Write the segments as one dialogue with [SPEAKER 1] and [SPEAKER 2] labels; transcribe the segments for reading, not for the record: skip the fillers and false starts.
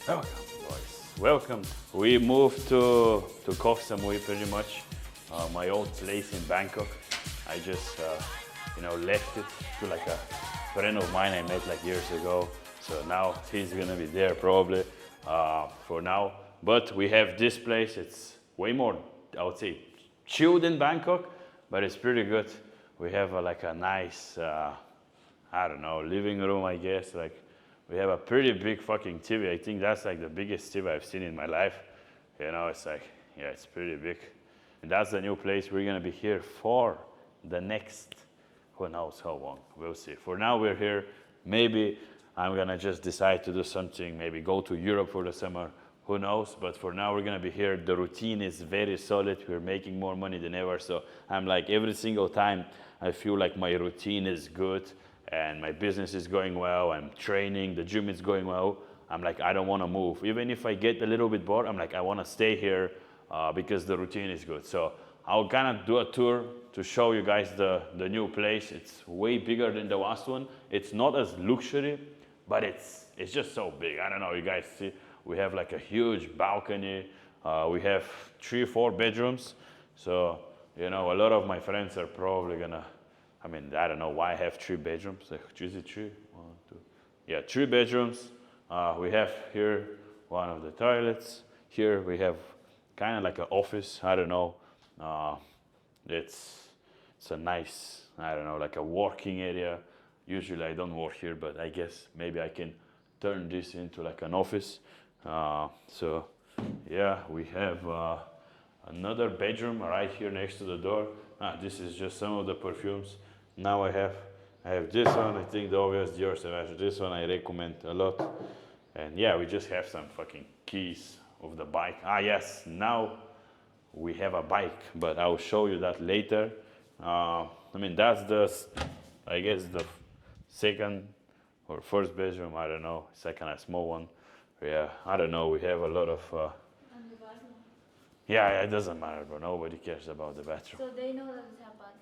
[SPEAKER 1] Welcome, boys. Welcome. We moved to Koh Samui pretty much, my old place in Bangkok. I just, left it to like a friend of mine I met like years ago. So now he's gonna be there probably for now. But we have this place. It's way more, I would say, chilled in Bangkok, but it's pretty good. We have like a nice, I don't know, living room, I guess. Like we have a pretty big fucking TV. I think that's like the biggest TV I've seen in my life. It's like, yeah, it's pretty big. And that's the new place. We're gonna be here for the next, who knows how long. We'll see. For now, we're here. Maybe I'm gonna just decide to do something. Maybe go to Europe for the summer. Who knows? But for now, we're gonna be here. The routine is very solid. We're making more money than ever. So I'm like, every single time I feel like my routine is good and my business is going well, I'm training, the gym is going well, I'm like, I don't want to move. Even if I get a little bit bored, I'm like, I want to stay here because the routine is good. So I'll kind of do a tour to show you guys the new place. It's way bigger than the last one. It's not as luxury, but it's just so big. I don't know, you guys see, we have like a huge balcony. We have 3 or 4 bedrooms. So, a lot of my friends are probably gonna, I don't know why I have 3 bedrooms. Like, is it 3? 1, 2. Yeah, 3 bedrooms. We have here one of the toilets. Here we have kind of like an office. I don't know. It's a nice, I don't know, like a working area. Usually I don't work here, but I guess maybe I can turn this into like an office. So yeah, we have another bedroom right here next to the door. This is just some of the perfumes. Now I have this one. I think the obvious Dior Sauvage. This one I recommend a lot. And yeah, we just have some fucking keys of the bike. Yes, now we have a bike, but I'll show you that later. That's I guess the second or first bedroom. I don't know. Second, a small one. Yeah, I don't know. We have a lot of.
[SPEAKER 2] And the bathroom.
[SPEAKER 1] Yeah, it doesn't matter, bro. Nobody cares about the bathroom.
[SPEAKER 2] So they know that we have bathroom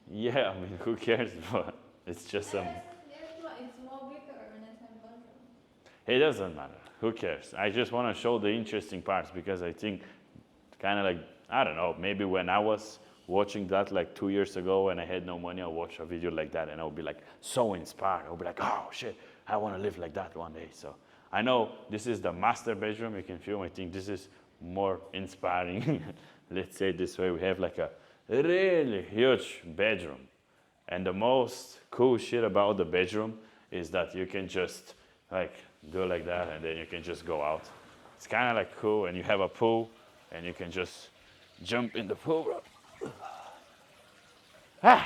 [SPEAKER 1] here. Yeah, who cares? But it's just some.
[SPEAKER 2] It's more bigger when it's have bathroom.
[SPEAKER 1] It doesn't matter. Who cares? I just want to show the interesting parts because I think, kind of like, I don't know, maybe when I was watching that like 2 years ago and I had no money, I'll watch a video like that and I'll be like so inspired. I'll be like, oh shit, I want to live like that one day. So I know this is the master bedroom. You can feel, I think this is more inspiring. Let's say it this way. We have like a really huge bedroom. And the most cool shit about the bedroom is that you can just like do like that and then you can just go out. It's kind of like cool, and you have a pool and you can just jump in the pool, bro.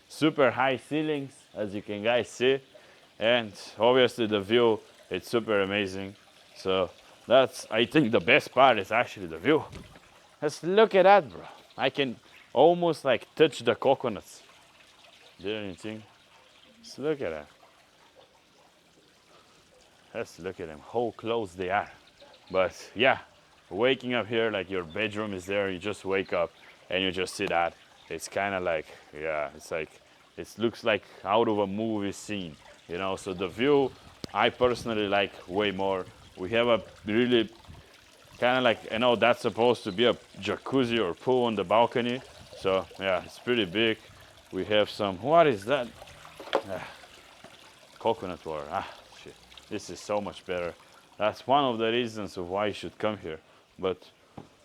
[SPEAKER 1] Super high ceilings, as you can guys see. And obviously the view, it's super amazing. So that's, I think the best part is actually the view. Let's look at that, bro. I can almost like touch the coconuts. Do you think? Let's look at that. Let's look at them, how close they are. But yeah, waking up here, like your bedroom is there, you just wake up and you just see that. It's kind of like, yeah, it's like, it looks like out of a movie scene, So the view, I personally like way more. We have a really kind of like, that's supposed to be a jacuzzi or pool on the balcony. So yeah, it's pretty big. We have some, what is that? Coconut water. Shit. This is so much better. That's one of the reasons of why you should come here. But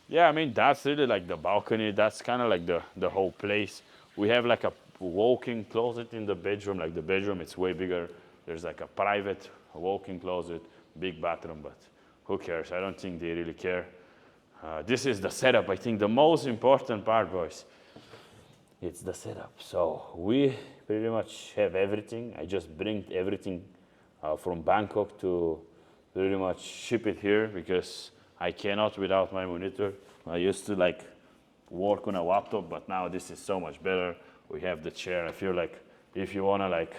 [SPEAKER 1] yeah, that's really like the balcony. That's kind of like the whole place. We have like a walk-in closet in the bedroom. Like the bedroom, it's way bigger. There's like a private walk-in closet, big bathroom, but who cares? I don't think they really care. This is the setup. I think the most important part, boys, it's the setup. So we pretty much have everything. I just bring everything from Bangkok to pretty much ship it here because I cannot without my monitor. I used to like work on a laptop, but now this is so much better. We have the chair. I feel like if you want to like,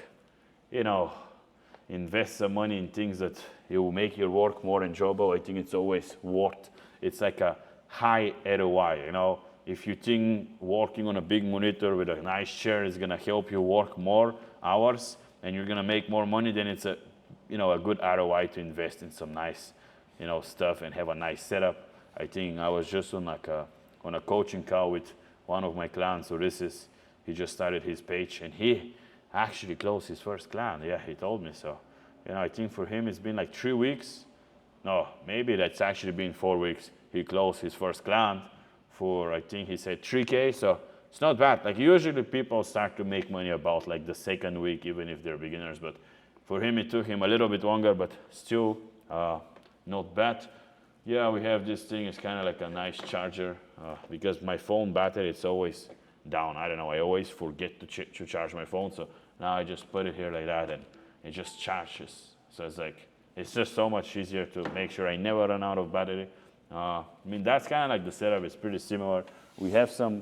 [SPEAKER 1] invest some money in things that it will make your work more enjoyable, I think it's always worth. It's like a high ROI, If you think working on a big monitor with a nice chair is gonna help you work more hours and you're gonna make more money, then it's a good ROI to invest in some nice stuff and have a nice setup. I think I was just on a coaching call with one of my clients, Ulysses. He just started his page and he actually closed his first client. Yeah, he told me so. I think for him it's been like 3 weeks. No, maybe that's actually been 4 weeks. He closed his first client for, I think he said 3K. So it's not bad. Like usually people start to make money about like the second week, even if they're beginners. But for him, it took him a little bit longer, but still not bad. Yeah, we have this thing. It's kind of like a nice charger because my phone battery, it's always down. I don't know. I always forget to charge my phone. So now I just put it here like that and it just charges. So it's just so much easier to make sure I never run out of battery. I mean, that's kind of like the setup. It's pretty similar. We have some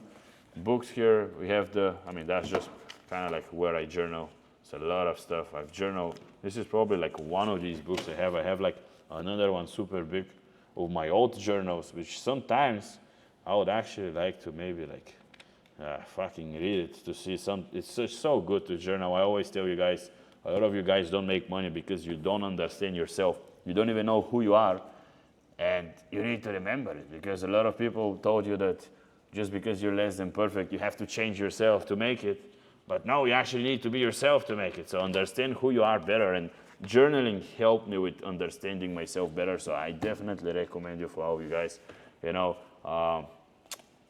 [SPEAKER 1] books here. We have that's just kind of like where I journal. It's a lot of stuff. I've journaled. This is probably like one of these books I have. I have like another one super big of my old journals, which sometimes I would actually like to maybe like fucking read it to see some. It's just so good to journal. I always tell you guys, a lot of you guys don't make money because you don't understand yourself. You don't even know who you are. And you need to remember it because a lot of people told you that just because you're less than perfect, you have to change yourself to make it. But no, you actually need to be yourself to make it. So understand who you are better. And journaling helped me with understanding myself better. So I definitely recommend you for all of you guys.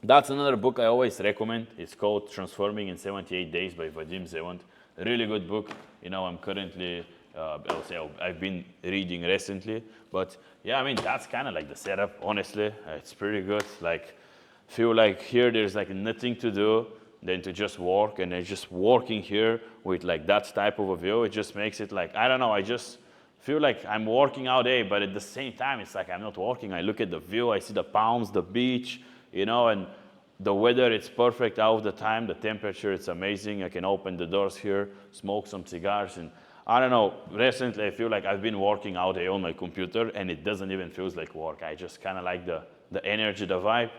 [SPEAKER 1] That's another book I always recommend. It's called Transforming in 78 Days by Vadim Zevant. A really good book. I'm currently, I've been reading recently. But yeah, I mean, that's kind of like the setup, honestly. It's pretty good. Like, feel like here there's like nothing to do than to just work. And then just working here with like that type of a view, it just makes it like, I don't know, I just feel like I'm working all day. But at the same time, it's like I'm not working. I look at the view, I see the palms, the beach, and the weather, it's perfect all the time. The temperature, it's amazing. I can open the doors here, smoke some cigars. And I don't know, recently I feel like I've been working all day on my computer and it doesn't even feel like work. I just kind of like the energy, the vibe.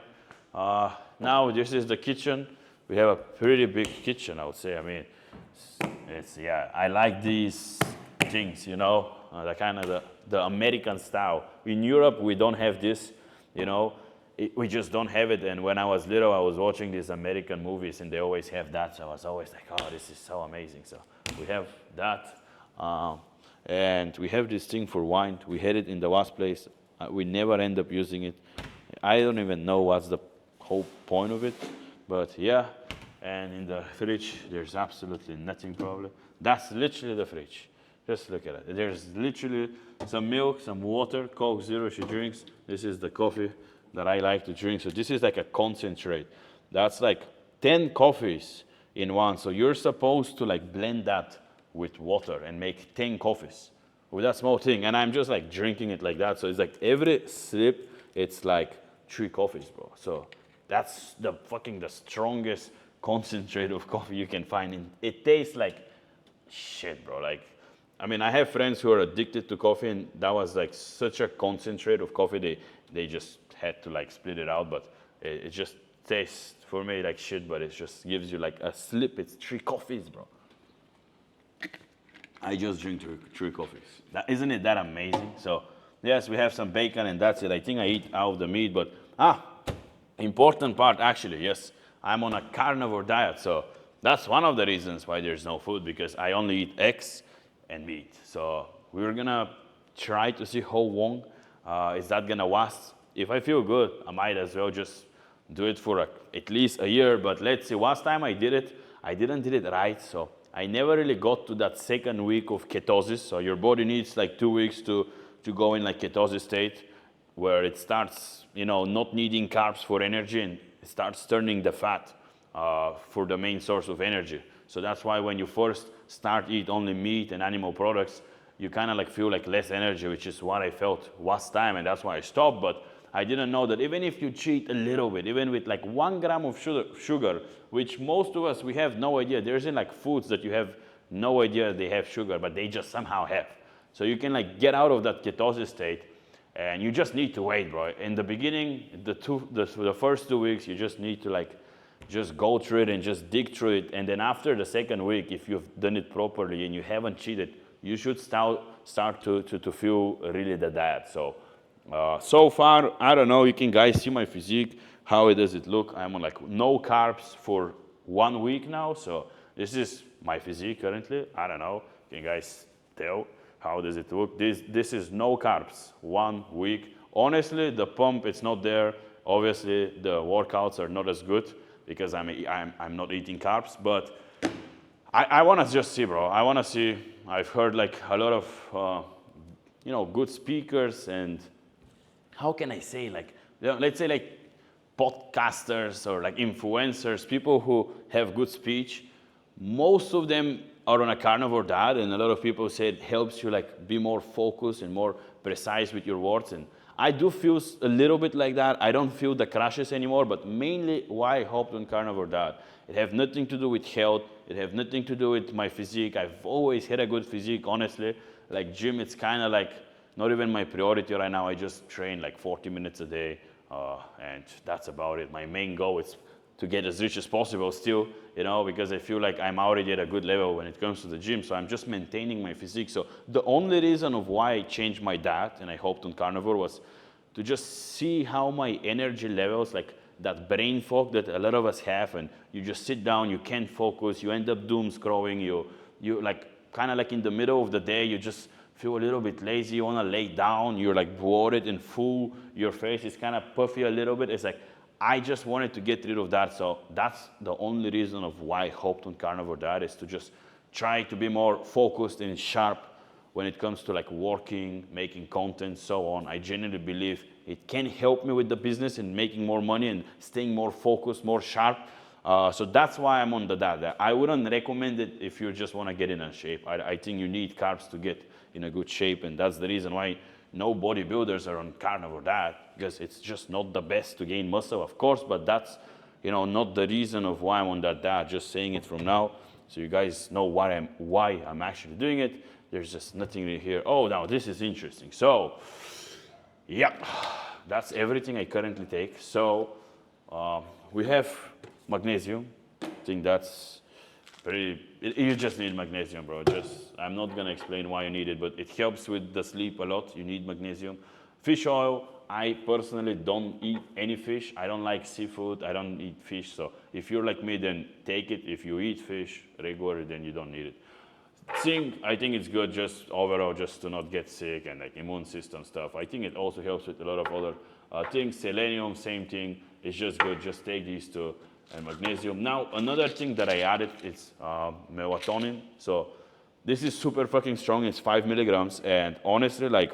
[SPEAKER 1] Now this is the kitchen. We have a pretty big kitchen, I would say. I mean, I like these things, the kind of the American style. In Europe, we don't have this, we just don't have it. And when I was little, I was watching these American movies and they always have that. So I was always like, oh, this is so amazing. So we have that. And we have this thing for wine. We had it in the last place. We never end up using it. I don't even know what's the whole point of it. But yeah, and in the fridge, there's absolutely nothing probably. That's literally the fridge. Just look at it. There's literally some milk, some water, Coke Zero she drinks. This is the coffee that I like to drink. So this is like a concentrate. That's like 10 coffees in one. So you're supposed to like blend that with water and make 10 coffees with that small thing. And I'm just like drinking it like that. So it's like every sip, it's like 3 coffees, bro. So that's the strongest concentrate of coffee you can find. And it tastes like shit, bro. Like, I mean, I have friends who are addicted to coffee and that was like such a concentrate of coffee. They just had to like split it out, but it just tastes for me like shit, but it just gives you like a slip. It's 3 coffees, bro. I just drink 3 coffees. Isn't it that amazing? So yes, we have some bacon and that's it. I think I eat out of the meat, but important part actually, yes, I'm on a carnivore diet. So that's one of the reasons why there's no food, because I only eat eggs and meat. So we're gonna try to see how long is that gonna last. If I feel good, I might as well just do it for at least a year. But let's see, last time I did it, I didn't did it right. So I never really got to that second week of ketosis. So your body needs like 2 weeks to go in like ketosis state, where it starts, not needing carbs for energy and it starts turning the fat for the main source of energy. So that's why when you first start eat only meat and animal products, you kind of like feel like less energy, which is what I felt last time, and that's why I stopped. But I didn't know that even if you cheat a little bit, even with like 1 gram of sugar, which most of us, we have no idea. There's in like foods that you have no idea they have sugar, but they just somehow have. So you can like get out of that ketosis state, and you just need to wait, bro. In the beginning, the first 2 weeks, you just need to like just go through it and just dig through it. And then after the second week, if you've done it properly and you haven't cheated, you should start to feel really the diet. So So far, I don't know, you can guys see my physique, how does it look? I'm on like no carbs for 1 week now, so this is my physique currently. I don't know, can you guys tell how does it look? This is no carbs, 1 week. Honestly, the pump, it's not there. Obviously, the workouts are not as good because I'm not eating carbs, but I want to just see, bro. I want to see. I've heard like a lot of, good speakers and how can I say, like, let's say like podcasters or like influencers, people who have good speech. Most of them are on a carnivore diet, and a lot of people say it helps you like be more focused and more precise with your words. And I do feel a little bit like that. I don't feel the crashes anymore, but mainly why I hopped on carnivore diet. It have nothing to do with health. It have nothing to do with my physique. I've always had a good physique, honestly. Like gym, it's kind of like not even my priority right now. I just train like 40 minutes a day, and that's about it. My main goal is to get as rich as possible still, because I feel like I'm already at a good level when it comes to the gym. So I'm just maintaining my physique. So the only reason of why I changed my diet and I hopped on carnivore was to just see how my energy levels, like that brain fog that a lot of us have, and you just sit down, you can't focus, you end up doom scrolling, you like kind of like in the middle of the day, you just feel a little bit lazy, you want to lay down, you're like bloated and full, your face is kind of puffy a little bit. It's like, I just wanted to get rid of that. So that's the only reason of why I hopped on carnivore diet, is to just try to be more focused and sharp when it comes to like working, making content, so on. I genuinely believe it can help me with the business and making more money and staying more focused, more sharp. So that's why I'm on the diet. I wouldn't recommend it if you just want to get in a shape. I think you need carbs to get in a good shape, and that's the reason why no bodybuilders are on carnivore diet, because it's just not the best to gain muscle, of course, but that's not the reason of why I'm on that diet. Just saying it from now, so you guys know why I'm actually doing it. There's just nothing really here. Oh, now this is interesting. So, yep, that's everything I currently take. So we have magnesium. I think that's you just need magnesium, bro. I'm not gonna explain why you need it, but it helps with the sleep a lot. You need magnesium. Fish oil, I personally don't eat any fish. I don't like seafood. I don't eat fish. So if you're like me, then take it. If you eat fish regularly, then you don't need it. Zinc, I think it's good just overall, just to not get sick and like immune system stuff. I think it also helps with a lot of other things. Selenium, same thing. It's just good. Just take these two. And magnesium. Now, another thing that I added is melatonin. So this is super fucking strong. It's 5 milligrams. And honestly, like,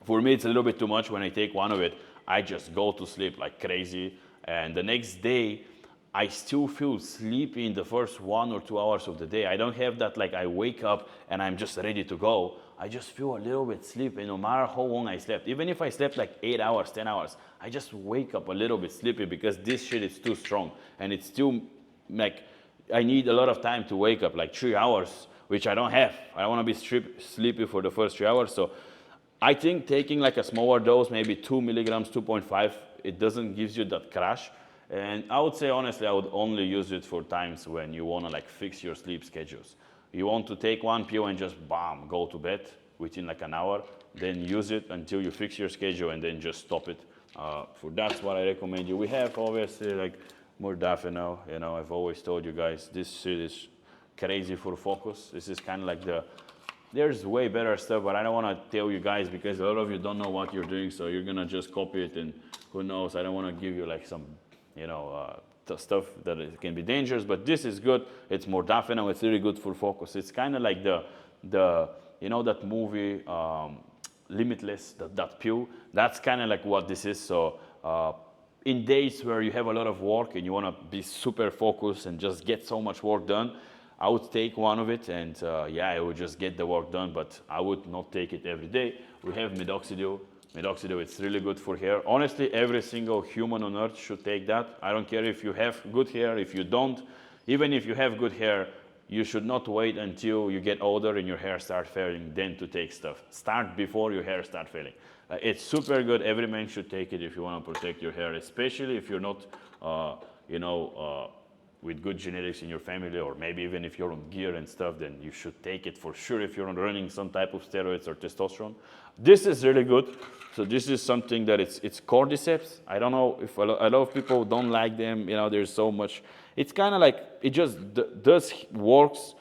[SPEAKER 1] for me, it's a little bit too much. When I take one of it, I just go to sleep like crazy. And the next day, I still feel sleepy in the first 1 or 2 hours of the day. I don't have that, like, I wake up and I'm just ready to go. I just feel a little bit sleepy no matter how long I slept. Even if I slept like 8 hours, 10 hours, I just wake up a little bit sleepy because this shit is too strong. And it's still like, I need a lot of time to wake up, like 3 hours, which I don't have. I don't want to be sleepy for the first 3 hours. So I think taking like a smaller dose, maybe 2 milligrams, 2.5, it doesn't give you that crash. And I would say, honestly, I would only use it for times when you want to like fix your sleep schedules. You want to take one pill and just bam, go to bed within like an hour, then use it until you fix your schedule and then just stop it. For that's what I recommend you. We have obviously like more modafinil. I've always told you guys this shit is crazy for focus. This is kind of like there's way better stuff, but I don't want to tell you guys because a lot of you don't know what you're doing, so you're gonna just copy it, and who knows? I don't want to give you like some, stuff that can be dangerous, but this is good. It's modafinil. It's really good for focus. It's kind of like the that movie Limitless, that pill. That's kind of like what this is. So in days where you have a lot of work and you want to be super focused and just get so much work done, I would take one of it, and I would just get the work done, but I would not take it every day. We have minoxidil. Minoxidil, it's really good for hair. Honestly, every single human on earth should take that. I don't care if you have good hair, if you don't. Even if you have good hair, you should not wait until you get older and your hair starts failing, then to take stuff. Start before your hair starts failing. It's super good. Every man should take it if you want to protect your hair, especially if you're not, with good genetics in your family, or maybe even if you're on gear and stuff, then you should take it for sure if you're on running some type of steroids or testosterone. This is really good. So this is something that it's cordyceps. I don't know if a lot of people don't like them. You know, there's so much. It's kind of like, it just does works.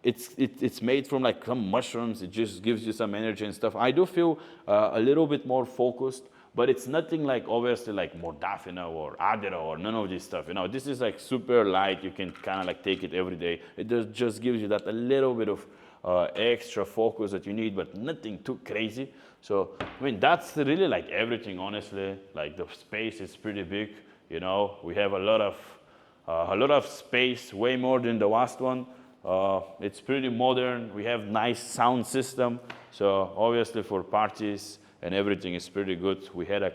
[SPEAKER 1] It's made from like some mushrooms. It just gives you some energy and stuff. I do feel a little bit more focused, but it's nothing like obviously like modafinil or Adderall or none of this stuff. You know, this is like super light. You can kind of like take it every day. It just gives you that a little bit of extra focus that you need, but nothing too crazy. So I mean, that's really like everything, honestly. Like the space is pretty big. You know, we have a lot of space, way more than the last one. It's pretty modern. We have nice sound system. So obviously for parties and everything is pretty good. We had a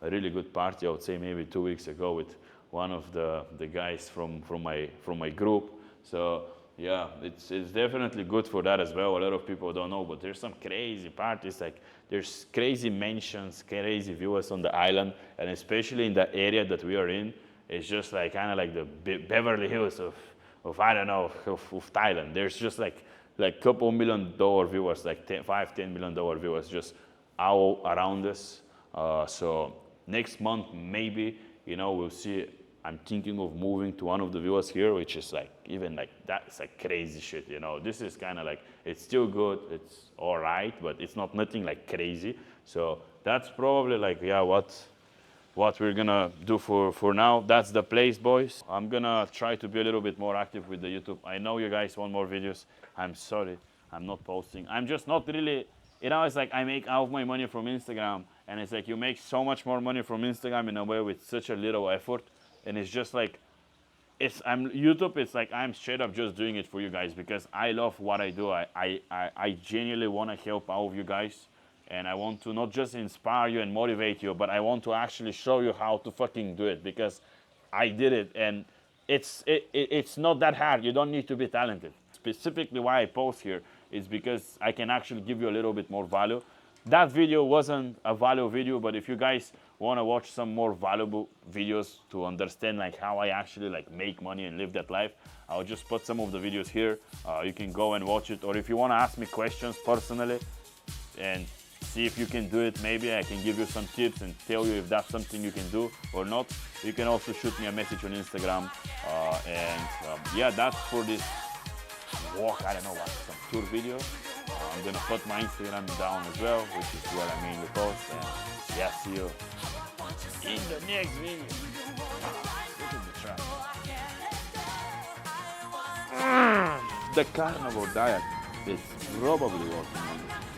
[SPEAKER 1] really good party, I would say maybe 2 weeks ago, with one of the guys from my group. So yeah, it's definitely good for that as well. A lot of people don't know, but there's some crazy parties. Like there's crazy mansions, crazy views on the island, and especially in the area that we are in, it's just like kind of like the Beverly Hills of I don't know, of Thailand. There's just like couple $1 million viewers, like $5-10 million viewers just all around us. So next month, maybe, you know, we'll see. I'm thinking of moving to one of the villas here, which is like, even like, that's like crazy shit, you know. This is kind of like, it's still good, it's all right, but it's not nothing like crazy. So that's probably like, yeah, what we're gonna do for now. That's the place, boys. I'm gonna try to be a little bit more active with the YouTube. I know you guys want more videos. I'm sorry, I'm not posting. I'm just not really, you know, it's like I make all of my money from Instagram, and it's like you make so much more money from Instagram in a way with such a little effort. And it's just like, YouTube, it's like I'm straight up just doing it for you guys because I love what I do. I genuinely want to help all of you guys. And I want to not just inspire you and motivate you, but I want to actually show you how to fucking do it because I did it. And it's not that hard. You don't need to be talented. Specifically why I post here is because I can actually give you a little bit more value. That video wasn't a value video, but if you guys want to watch some more valuable videos to understand like how I actually like make money and live that life, I'll just put some of the videos here. You can go and watch it. Or if you want to ask me questions personally and see if you can do it, maybe I can give you some tips and tell you if that's something you can do or not. You can also shoot me a message on Instagram. Yeah, that's for this walk. I don't know what, some tour video. I'm gonna put my Instagram down as well, which is where I mainly post. And yeah, see you in the next video. Look at the track. The carnivore diet is probably working on it.